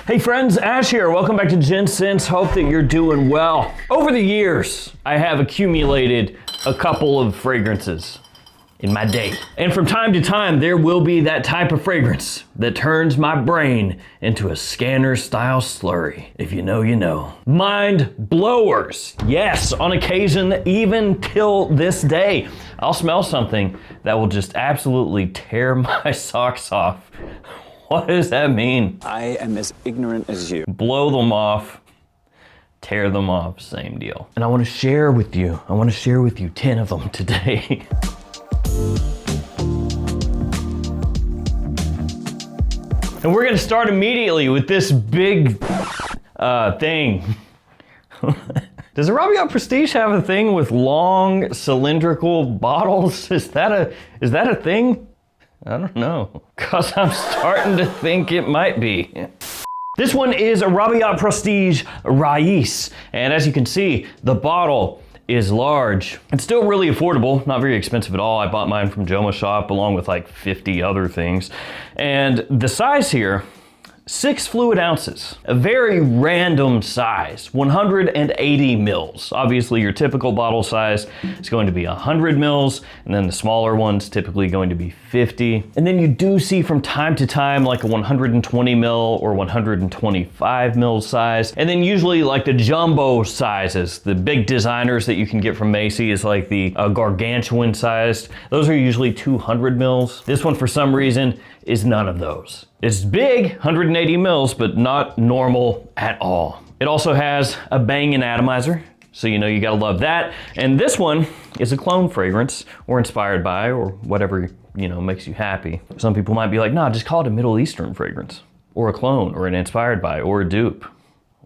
Hey friends, Ash here. Welcome back to Gents. Hope that you're doing well. Over the years, I have accumulated a couple of fragrances in my day. And from time to time, there will be that type of fragrance that turns my brain into a scanner-style slurry. If you know, you know. Mind blowers. Yes, on occasion, even till this day, I'll smell something that will just absolutely tear my socks off. What does that mean? I am as ignorant as you. Blow them off, tear them off, same deal. And I want to share with you 10 of them today. And we're gonna start immediately with this big thing. Does the Rhubarb Prestige have a thing with long cylindrical bottles? Is that a thing? I don't know, cause I'm starting to think it might be. This one is a Rhubarb Prestige Rais, and as you can see, the bottle is large. It's still really affordable, not very expensive at all. I bought mine from JOMASHOP along with like 50 other things. And the size here, 6 fluid ounces, a very random size, 180 mils. Obviously your typical bottle size is going to be 100 mils, and then the smaller one's typically going to be 50. And then you do see from time to time like a 120 mil or 125 mil size. And then usually like the jumbo sizes, the big designers that you can get from Macy is like the gargantuan sized. Those are usually 200 mils. This one for some reason is none of those. It's big, 180 mils, but not normal at all. It also has a banging atomizer, so you know you gotta love that. And this one is a cologne fragrance, or inspired by, or whatever, you know, makes you happy. Some people might be like, nah, just call it a Middle Eastern fragrance, or a cologne, or an inspired by, or a dupe,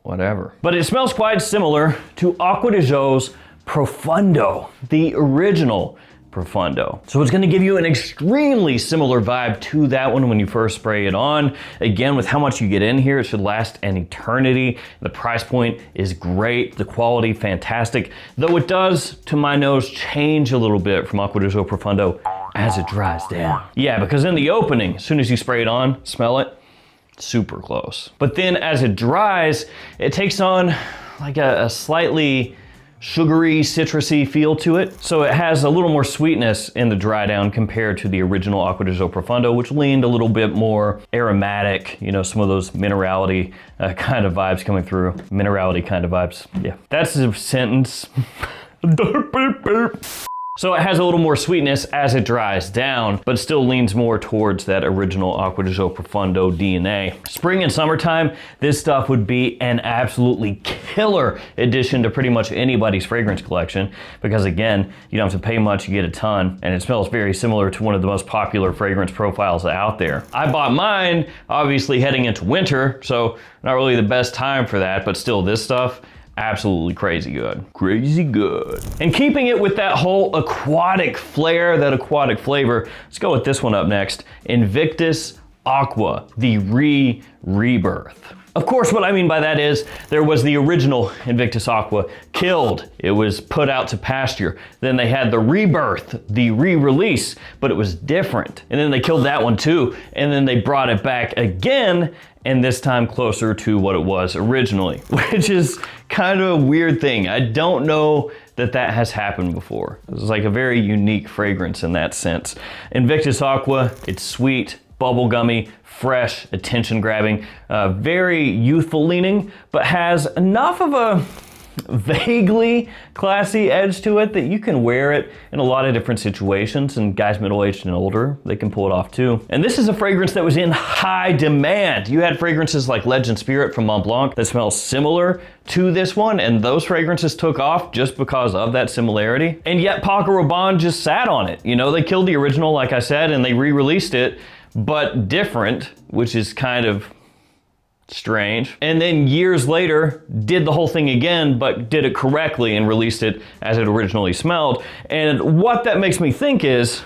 whatever. But it smells quite similar to Aqua de Jo's Profundo, the original Profundo. So it's gonna give you an extremely similar vibe to that one when you first spray it on. Again, with how much you get in here, it should last an eternity. The price point is great, the quality fantastic, though it does, to my nose, change a little bit from Aqua de Jo Profundo as it dries down. Yeah, because in the opening, as soon as you spray it on, smell it, super close. But then as it dries, it takes on like a slightly sugary, citrusy feel to it. So it has a little more sweetness in the dry down compared to the original Aqua de Jo Profundo, which leaned a little bit more aromatic, you know, some of those minerality kind of vibes coming through. Minerality kind of vibes, yeah. That's a sentence. So it has a little more sweetness as it dries down, but still leans more towards that original Aqua de Jo Profundo DNA. Spring and summertime, this stuff would be an absolutely killer addition to pretty much anybody's fragrance collection, because again, you don't have to pay much, you get a ton, and it smells very similar to one of the most popular fragrance profiles out there. I bought mine, obviously heading into winter, so not really the best time for that, but still this stuff, absolutely crazy good. Crazy good. And keeping it with that whole aquatic flair, that aquatic flavor, let's go with this one up next. Invictus Aqua, the rebirth. Of course, what I mean by that is there was the original Invictus Aqua killed. It was put out to pasture. Then they had the rebirth, the re-release, but it was different. And then they killed that one too. And then they brought it back again, and this time closer to what it was originally, which is kind of a weird thing. I don't know that that has happened before. It's like a very unique fragrance in that sense. Invictus Aqua, it's sweet, bubblegummy, fresh, attention grabbing, very youthful leaning, but has enough of a vaguely classy edge to it that you can wear it in a lot of different situations, and guys middle-aged and older, they can pull it off too. And this is a fragrance that was in high demand. You had fragrances like Legend Spirit from Mont Blanc that smells similar to this one, and those fragrances took off just because of that similarity. And yet Paco Rabanne just sat on it. You know, they killed the original, like I said, and they re-released it, but different, which is kind of strange. And then years later, did the whole thing again, but did it correctly and released it as it originally smelled. And what that makes me think is,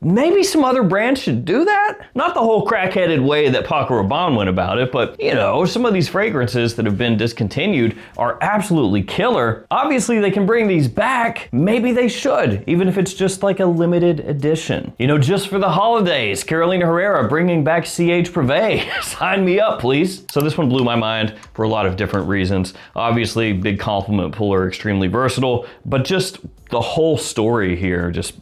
Maybe some other brands should do that? Not the whole crackheaded way that Paco Rabanne went about it, but you know, some of these fragrances that have been discontinued are absolutely killer. Obviously they can bring these back. Maybe they should, even if it's just like a limited edition. You know, just for the holidays, Carolina Herrera bringing back CH Privé. Sign me up, please. So this one blew my mind for a lot of different reasons. Obviously, big compliment puller, extremely versatile, but just the whole story here just...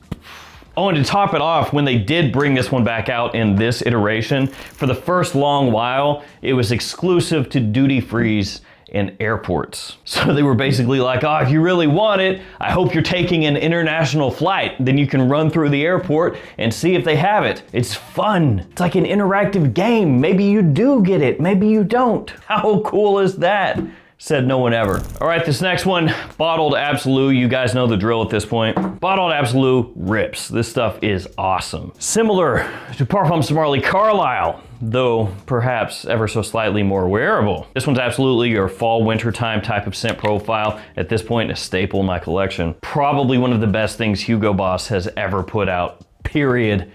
Oh, and to top it off, when they did bring this one back out in this iteration, for the first long while, it was exclusive to duty-frees in airports. So they were basically like, oh, if you really want it, I hope you're taking an international flight. Then you can run through the airport and see if they have it. It's fun. It's like an interactive game. Maybe you do get it, maybe you don't. How cool is that? Said no one ever. All right, this next one, Bottled Absolute. You guys know the drill at this point. Bottled Absolute rips. This stuff is awesome. Similar to Parfums de Marly Carlisle, though perhaps ever so slightly more wearable. This one's absolutely your fall wintertime type of scent profile. At this point, a staple in my collection. Probably one of the best things Hugo Boss has ever put out, period.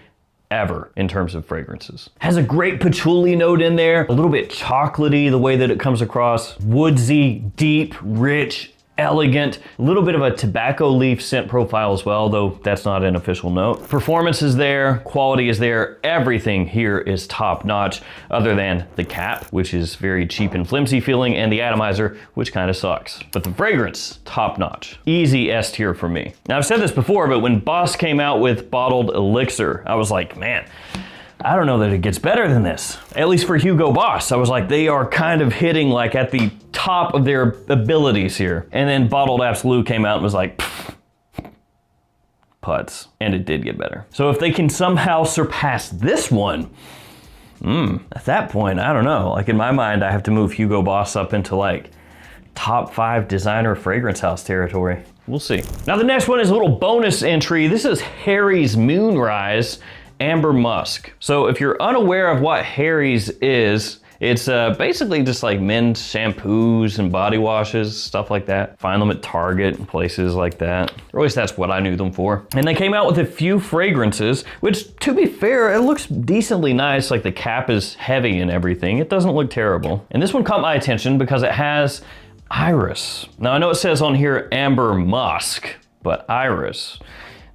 Ever in terms of fragrances. Has a great patchouli note in there, a little bit chocolatey the way that it comes across, woodsy, deep, rich, elegant, a little bit of a tobacco leaf scent profile as well, though that's not an official note. Performance is there, quality is there, everything here is top notch, other than the cap, which is very cheap and flimsy feeling, and the atomizer, which kind of sucks. But the fragrance, top notch. Easy S tier for me. Now I've said this before, but when Boss came out with Bottled Elixir, I was like, man, I don't know that it gets better than this. At least for Hugo Boss. I was like, they are kind of hitting like at the top of their abilities here. And then Bottled Absolute came out and was like, putz. And it did get better. So if they can somehow surpass this one, at that point, I don't know. Like in my mind, I have to move Hugo Boss up into like top 5 designer fragrance house territory. We'll see. Now the next one is a little bonus entry. This is Harry's Moonrise Amber Musk. So if you're unaware of what Harry's is, it's basically just like men's shampoos and body washes, stuff like that. Find them at Target and places like that. Or at least that's what I knew them for. And they came out with a few fragrances, which to be fair, it looks decently nice. Like the cap is heavy and everything. It doesn't look terrible. And this one caught my attention because it has iris. Now I know it says on here Amber Musk, but iris.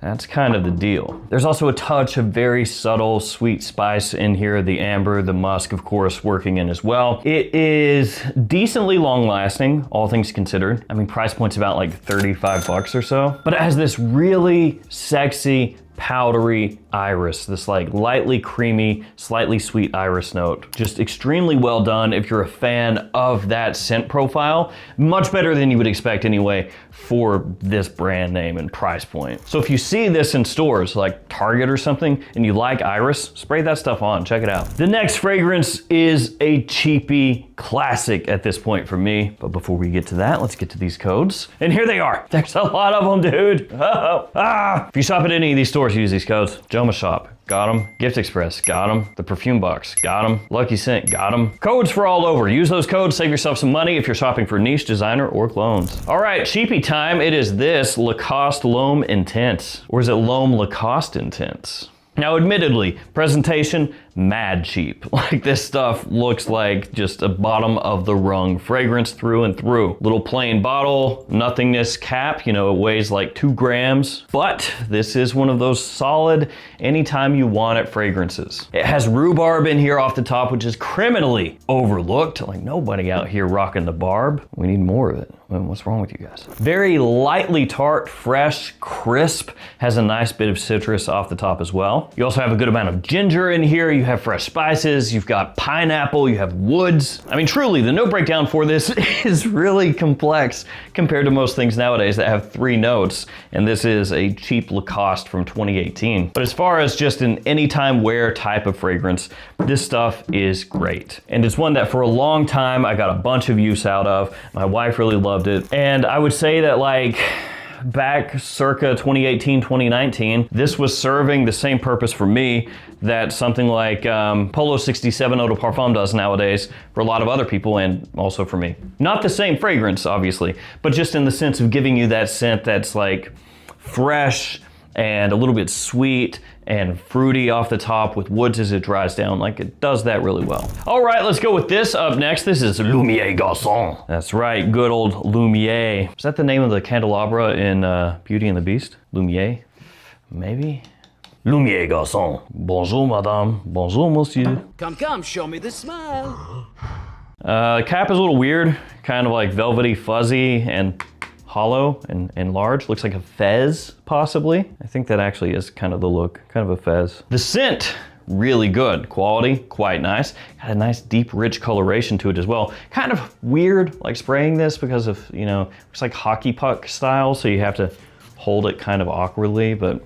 That's kind of the deal. There's also a touch of very subtle sweet spice in here. The amber, the musk, of course, working in as well. It is decently long lasting, all things considered. I mean, price point's about like 35 bucks or so. But it has this really sexy, powdery iris, this like lightly creamy, slightly sweet iris note. Just extremely well done if you're a fan of that scent profile. Much better than you would expect anyway for this brand name and price point. So if you see this in stores like Target or something and you like iris, spray that stuff on, check it out. The next fragrance is a cheapy classic at this point for me. But before we get to that, let's get to these codes. And here they are. There's a lot of them, dude. If you shop at any of these stores, use these codes. JOMASHOP, got them. Gift Express, got them. The Perfume Box, got them. Lucky Scent, got them. Codes for all over. Use those codes, save yourself some money if you're shopping for niche, designer, or clones. All right, cheapy time. It is this Lacoste L'Homme Intense. Or is it L'Homme Lacoste Intense? Now, admittedly, presentation, mad cheap. Like this stuff looks like just a bottom of the rung fragrance through and through. Little plain bottle, nothingness cap, you know, it weighs like 2 grams. But this is one of those solid, anytime you want it fragrances. It has rhubarb in here off the top, which is criminally overlooked. Like nobody out here rocking the barb. We need more of it. What's wrong with you guys? Very lightly tart, fresh, crisp, has a nice bit of citrus off the top as well. You also have a good amount of ginger in here. You have fresh spices, you've got pineapple, you have woods. I mean, truly, the note breakdown for this is really complex compared to most things nowadays that have 3 notes. And this is a cheap Lacoste from 2018. But as far as just an anytime wear type of fragrance, this stuff is great. And it's one that for a long time, I got a bunch of use out of. My wife really loved it. And I would say that like, back circa 2018, 2019, this was serving the same purpose for me that something like Polo 67 Eau de Parfum does nowadays for a lot of other people and also for me. Not the same fragrance, obviously, but just in the sense of giving you that scent that's like fresh and a little bit sweet and fruity off the top with woods as it dries down. Like, it does that really well. All right, let's go with this up next. This is Lumiere Garçon. That's right, good old Lumiere. Is that the name of the candelabra in Beauty and the Beast? Lumiere? Maybe? Lumiere Garçon. Bonjour, madame. Bonjour, monsieur. Come, show me the smile. Cap is a little weird, kind of like velvety, fuzzy, and hollow and large. Looks like a fez, possibly. I think that actually is kind of the look, kind of a fez. The scent, really good. Quality, quite nice. Got a nice, deep, rich coloration to it as well. Kind of weird, like spraying this because of, you know, it's like hockey puck style, so you have to hold it kind of awkwardly, but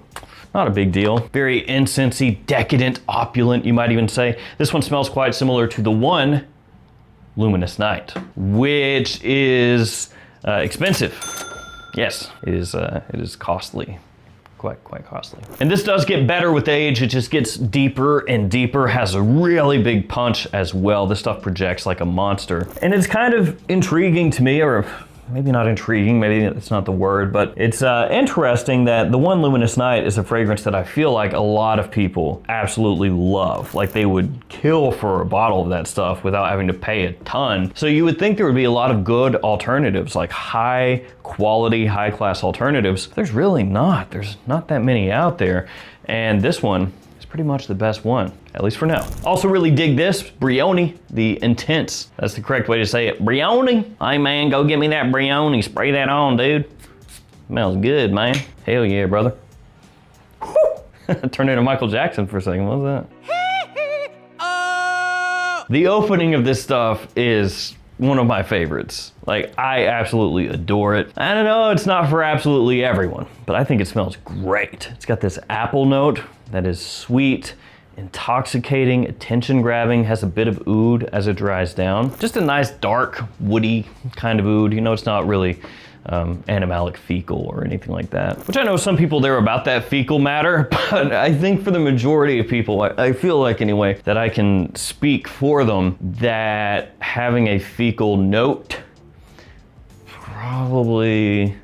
not a big deal. Very incensey, decadent, opulent, you might even say. This one smells quite similar to the one, Luminous Night, which is expensive. Yes, it is costly. Quite costly. And this does get better with age. It just gets deeper and deeper, has a really big punch as well. This stuff projects like a monster. And it's kind of intriguing to me, or maybe not intriguing, maybe that's not the word, but it's interesting that the one Luminous Night is a fragrance that I feel like a lot of people absolutely love. Like, they would kill for a bottle of that stuff without having to pay a ton. So you would think there would be a lot of good alternatives, like high quality, high class alternatives. There's really not. There's not that many out there. And this one is pretty much the best one, at least for now. Also really dig this, Brioni, the Intense. That's the correct way to say it. Brioni. Hey man, go get me that Brioni. Spray that on, dude. Smells good, man. Hell yeah, brother. Turned into Michael Jackson for a second, what was that? Oh! The opening of this stuff is one of my favorites. Like, I absolutely adore it. I don't know, it's not for absolutely everyone, but I think it smells great. It's got this apple note that is sweet, intoxicating, attention-grabbing, has a bit of oud as it dries down. Just a nice, dark, woody kind of oud. You know, it's not really animalic fecal or anything like that. Which I know some people, they're about that fecal matter, but I think for the majority of people, I feel like anyway, that I can speak for them, that having a fecal note probably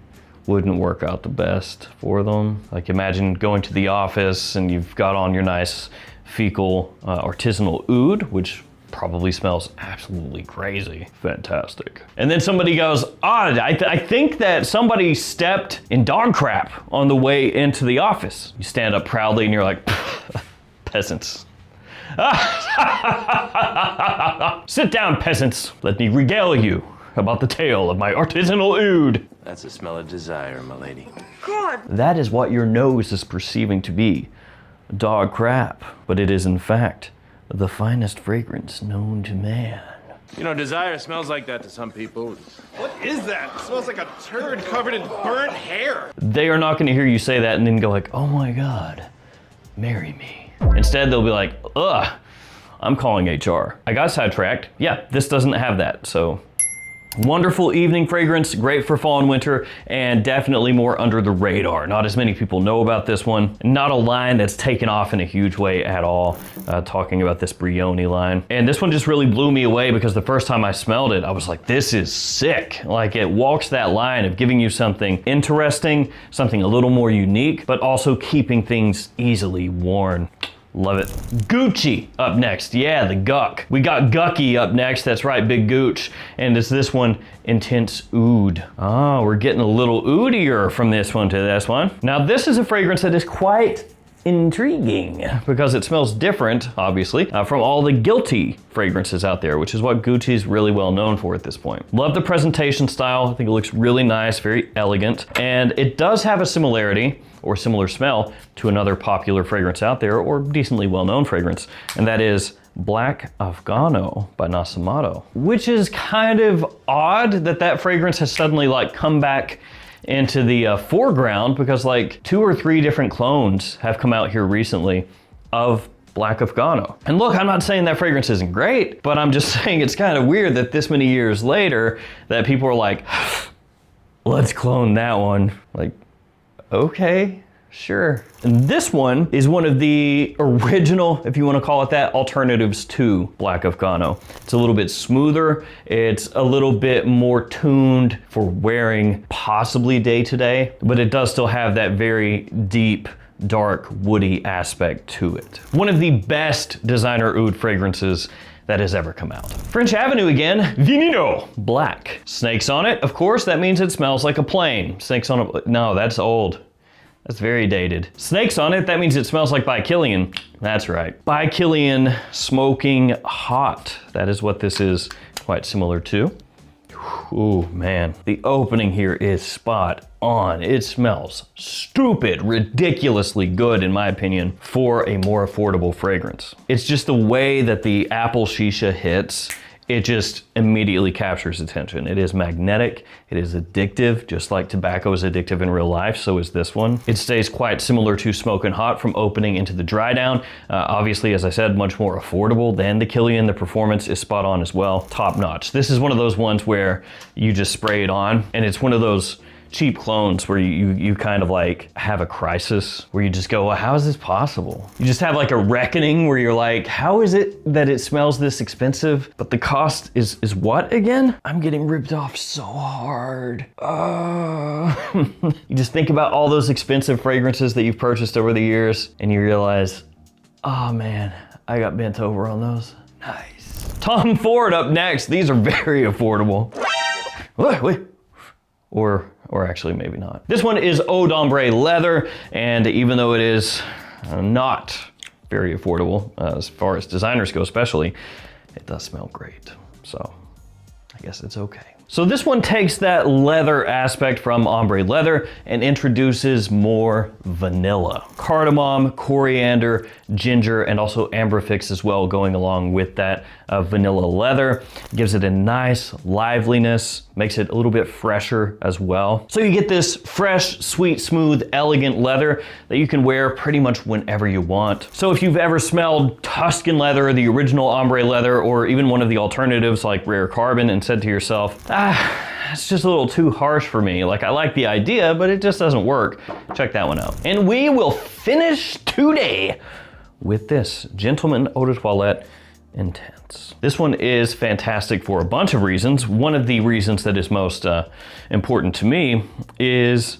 wouldn't work out the best for them. Like, imagine going to the office and you've got on your nice fecal artisanal oud, which probably smells absolutely crazy. Fantastic. And then somebody goes, I think that somebody stepped in dog crap on the way into the office. You stand up proudly and you're like, peasants. Sit down, peasants. Let me regale you about the tale of my artisanal oud. That's a smell of desire, my lady. God! That is what your nose is perceiving to be. Dog crap. But it is in fact the finest fragrance known to man. You know, desire smells like that to some people. What is that? It smells like a turd covered in burnt hair. They are not going to hear you say that and then go like, oh my God, marry me. Instead, they'll be like, ugh, I'm calling HR. I got sidetracked. Yeah, this doesn't have that, so. Wonderful evening fragrance, great for fall and winter, and definitely more under the radar. Not as many people know about this one. Not a line that's taken off in a huge way at all, talking about this Brioni line. And this one just really blew me away because the first time I smelled it, I was like, this is sick. Like, it walks that line of giving you something interesting, something a little more unique, but also keeping things easily worn. Love it. Gucci up next. Yeah, the Guck. We got Gucky up next. That's right, Big Gooch. And it's this one, Intense Oud. Oh, we're getting a little oudier from this one to this one. Now, this is a fragrance that is quite intriguing because it smells different, obviously, from all the guilty fragrances out there, which is what Gucci is really well known for at this point. Love the presentation style. I think it looks really nice, very elegant. And it does have a similarity or similar smell to another popular fragrance out there, or decently well-known fragrance, and that is Black Afghano by Nasamato, which is kind of odd that that fragrance has suddenly like come back into the foreground, because like 2 or 3 different clones have come out here recently of Black Afghano. And look, I'm not saying that fragrance isn't great, but I'm just saying it's kind of weird that this many years later that people are like, let's clone that one. Like, okay, sure. And this one is one of the original, if you want to call it that, alternatives to Black Afghano. It's a little bit smoother. It's a little bit more tuned for wearing possibly day to day, but it does still have that very deep dark, woody aspect to it. One of the best designer oud fragrances that has ever come out. French Avenue again, Vinino Black. Snakes on it, of course, that means it smells like a plane. Snakes on it, no, that's old. That's very dated. Snakes on it, that means it smells like By Kilian. That's right. By Kilian Smoking Hot. That is what this is quite similar to. Ooh, man. The opening here is spot on. It smells stupid, ridiculously good, in my opinion, for a more affordable fragrance. It's just the way that the apple shisha hits. It just immediately captures attention. It is magnetic, it is addictive, just like tobacco is addictive in real life, so is this one. It stays quite similar to Smokin' Hot from opening into the dry down. Obviously, as I said, much more affordable than the Kilian. The performance is spot on as well, top notch. This is one of those ones where you just spray it on, and it's one of those cheap clones where you kind of like have a crisis where you just go, well, how is this possible? You just have like a reckoning where you're like, how is it that it smells this expensive, but the cost is what again? I'm getting ripped off so hard. You just think about all those expensive fragrances that you've purchased over the years and you realize, oh man, I got bent over on those. Nice. Tom Ford up next. These are very affordable. Wait. Or actually maybe not. This one is Eau d'Ombre Leather, and even though it is not very affordable, as far as designers go especially, it does smell great. So I guess it's okay. So this one takes that leather aspect from ombre leather and introduces more vanilla. Cardamom, coriander, ginger, and also amberfix as well going along with that vanilla leather. Gives it a nice liveliness, makes it a little bit fresher as well. So you get this fresh, sweet, smooth, elegant leather that you can wear pretty much whenever you want. So if you've ever smelled Tuscan leather, the original ombre leather, or even one of the alternatives like Rare Carbon and said to yourself, it's just a little too harsh for me. Like, I like the idea, but it just doesn't work. Check that one out. And we will finish today with this Gentleman Eau de Toilette Intense. This one is fantastic for a bunch of reasons. One of the reasons that is most important to me is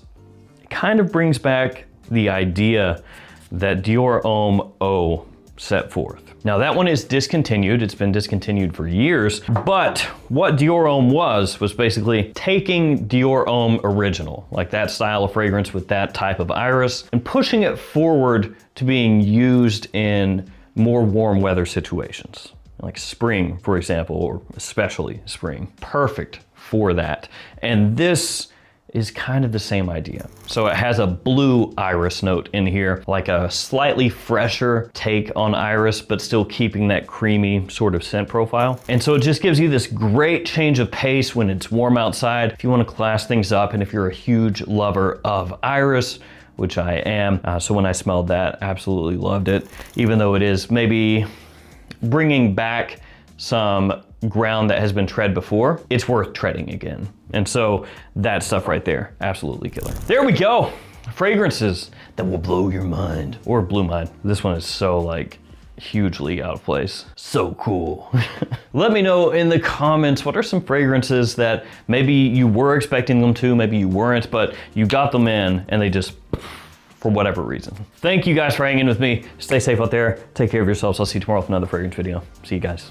it kind of brings back the idea that Dior Homme Eau set forth. Now that one is discontinued. It's been discontinued for years, but what Dior Homme was basically taking Dior Homme Original, like that style of fragrance with that type of iris, and pushing it forward to being used in more warm weather situations. Like spring, for example, or especially spring. Perfect for that. And this is kind of the same idea. So it has a blue iris note in here, like a slightly fresher take on iris, but still keeping that creamy sort of scent profile. And so it just gives you this great change of pace when it's warm outside, if you want to class things up, and if you're a huge lover of iris, which I am. So when I smelled that, absolutely loved it. Even though it is maybe bringing back some ground that has been tread before, it's worth treading again. And so that stuff right there, absolutely killer. There we go. Fragrances that will blow your mind, or blew mine. This one is so like hugely out of place. So cool. Let me know in the comments, what are some fragrances that maybe you were expecting them to, maybe you weren't, but you got them in and they just, for whatever reason. Thank you guys for hanging with me. Stay safe out there. Take care of yourselves. I'll see you tomorrow with another fragrance video. See you guys.